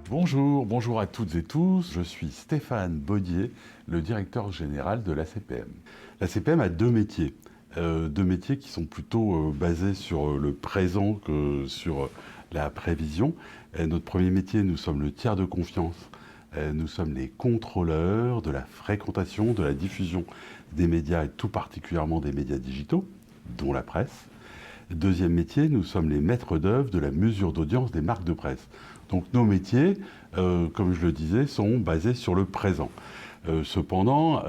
Bonjour à toutes et tous. Je suis Stéphane Baudier, le directeur général de l'ACPM. L'ACPM a deux métiers qui sont plutôt basés sur le présent que sur la prévision. Notre premier métier, nous sommes le tiers de confiance. Nous sommes les contrôleurs de la fréquentation, de la diffusion des médias et tout particulièrement des médias digitaux, dont la presse. Deuxième métier, nous sommes les maîtres d'œuvre de la mesure d'audience des marques de presse. Donc nos métiers, comme je le disais, sont basés sur le présent. Cependant,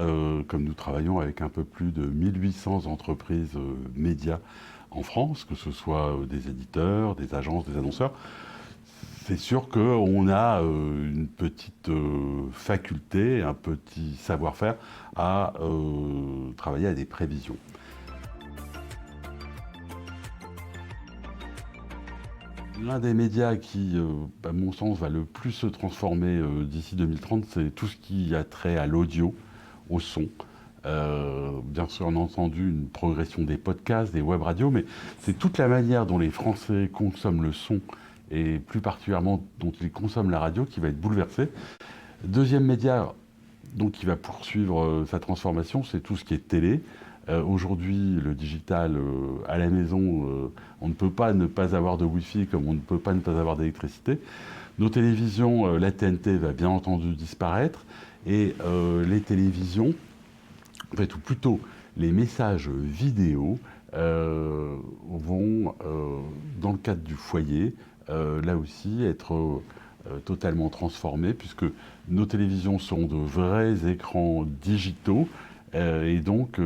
comme nous travaillons avec un peu plus de 1800 entreprises médias en France, que ce soit des éditeurs, des agences, des annonceurs, c'est sûr qu'on a une petite faculté, un petit savoir-faire à travailler à des prévisions. L'un des médias qui, à mon sens, va le plus se transformer d'ici 2030, c'est tout ce qui a trait à l'audio, au son. Bien sûr, on a entendu une progression des podcasts, des web radios, mais c'est toute la manière dont les Français consomment le son et plus particulièrement dont ils consomment la radio qui va être bouleversée. Deuxième média donc, qui va poursuivre sa transformation, c'est tout ce qui est télé. Aujourd'hui, le digital à la maison, on ne peut pas ne pas avoir de Wi-Fi comme on ne peut pas ne pas avoir d'électricité. Nos télévisions, la TNT va bien entendu disparaître et les télévisions, en fait, ou plutôt les messages vidéo, vont, dans le cadre du foyer, là aussi être totalement transformés puisque nos télévisions sont de vrais écrans digitaux et donc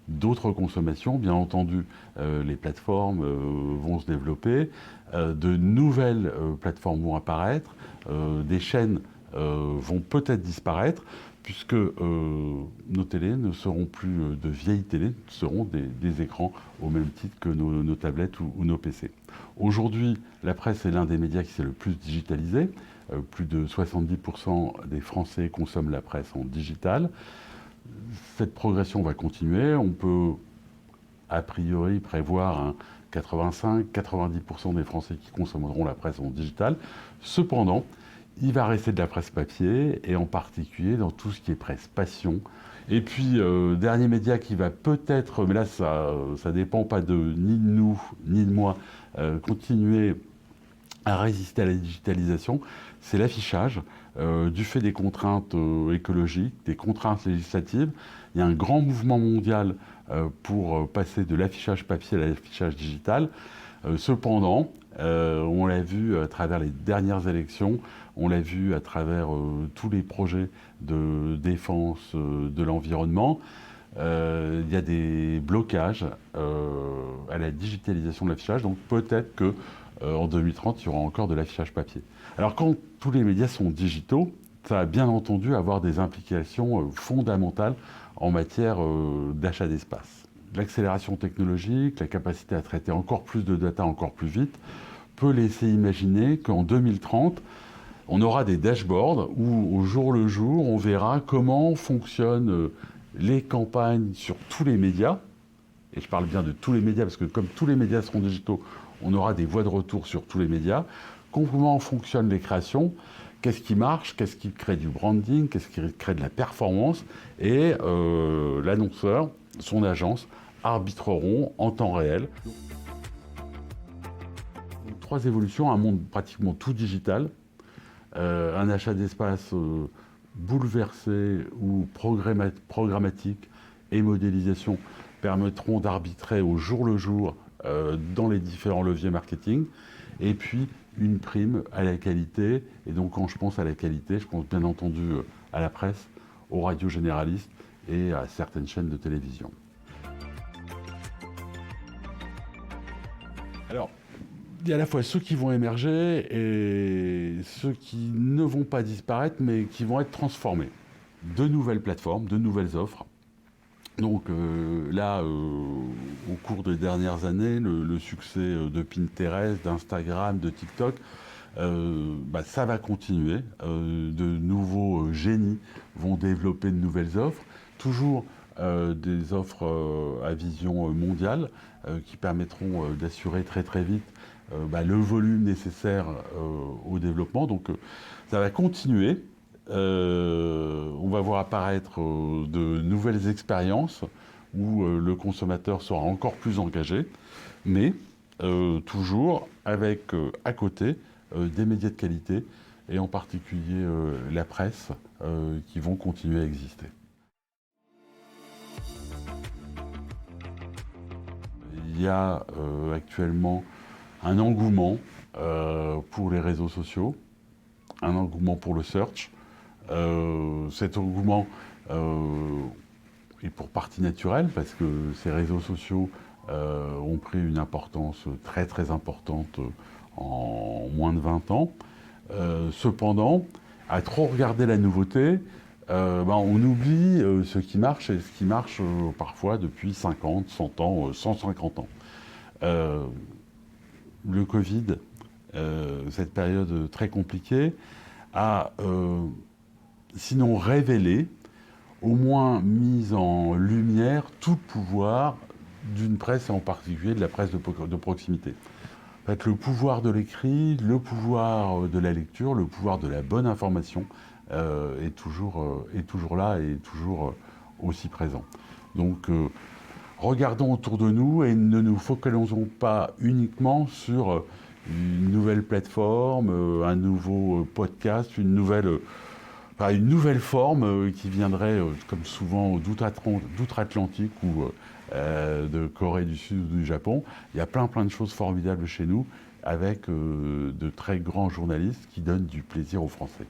d'autres consommations. Bien entendu, les plateformes vont se développer, de nouvelles plateformes vont apparaître, des chaînes vont peut-être disparaître, puisque nos télés ne seront plus de vieilles télés, seront des écrans au même titre que nos tablettes ou nos PC. Aujourd'hui, la presse est l'un des médias qui s'est le plus digitalisé. Plus de 70% des Français consomment la presse en digital. Cette progression va continuer. On peut, a priori, prévoir 85-90% des Français qui consommeront la presse en digital. Cependant, il va rester de la presse papier, et en particulier dans tout ce qui est presse passion. Et puis, dernier média qui va peut-être, mais là, ça dépend pas ni de nous, ni de moi, continuer à résister à la digitalisation, c'est l'affichage. Du fait des contraintes écologiques, des contraintes législatives, il y a un grand mouvement mondial pour passer de l'affichage papier à l'affichage digital. Cependant, on l'a vu à travers les dernières élections, on l'a vu à travers tous les projets de défense de l'environnement, il y a des blocages à la digitalisation de l'affichage, donc peut-être que en 2030, il y aura encore de l'affichage papier. Alors quand tous les médias sont digitaux, ça va bien entendu avoir des implications fondamentales en matière d'achat d'espace. L'accélération technologique, la capacité à traiter encore plus de data encore plus vite, peut laisser imaginer qu'en 2030, on aura des dashboards où, au jour le jour, on verra comment fonctionnent les campagnes sur tous les médias. Et je parle bien de tous les médias, parce que comme tous les médias seront digitaux, on aura des voies de retour sur tous les médias. Comment fonctionnent les créations, qu'est-ce qui marche, qu'est-ce qui crée du branding, qu'est-ce qui crée de la performance. Et l'annonceur, son agence, arbitreront en temps réel. Donc, trois évolutions, un monde pratiquement tout digital, un achat d'espace bouleversé où programmatique et modélisation permettront d'arbitrer au jour le jour dans les différents leviers marketing, et puis une prime à la qualité. Et donc quand je pense à la qualité, je pense bien entendu à la presse, aux radios généralistes et à certaines chaînes de télévision. Alors, il y a à la fois ceux qui vont émerger et ceux qui ne vont pas disparaître, mais qui vont être transformés. De nouvelles plateformes, de nouvelles offres. Donc là, au cours des dernières années, le succès de Pinterest, d'Instagram, de TikTok, ça va continuer. De nouveaux génies vont développer de nouvelles offres, toujours des offres à vision mondiale qui permettront d'assurer très très vite le volume nécessaire au développement. Donc ça va continuer. On va voir apparaître de nouvelles expériences où le consommateur sera encore plus engagé, mais toujours avec à côté des médias de qualité, et en particulier la presse, qui vont continuer à exister. Il y a actuellement un engouement pour les réseaux sociaux, un engouement pour le search. Cet engouement est pour partie naturel parce que ces réseaux sociaux ont pris une importance très très importante en moins de 20 ans. Cependant, à trop regarder la nouveauté, on oublie ce qui marche, et ce qui marche parfois depuis 50, 100 ans, 150 ans. Le Covid, cette période très compliquée, a sinon révélé, au moins mis en lumière tout le pouvoir d'une presse, et en particulier de la presse de proximité. En fait, le pouvoir de l'écrit, le pouvoir de la lecture, le pouvoir de la bonne information est toujours là et toujours aussi présent. Donc, regardons autour de nous et ne nous focalisons pas uniquement sur une nouvelle plateforme, un nouveau podcast, une nouvelle forme qui viendrait, comme souvent, d'outre-Atlantique ou de Corée du Sud ou du Japon. Il y a plein de choses formidables chez nous, avec de très grands journalistes qui donnent du plaisir aux Français.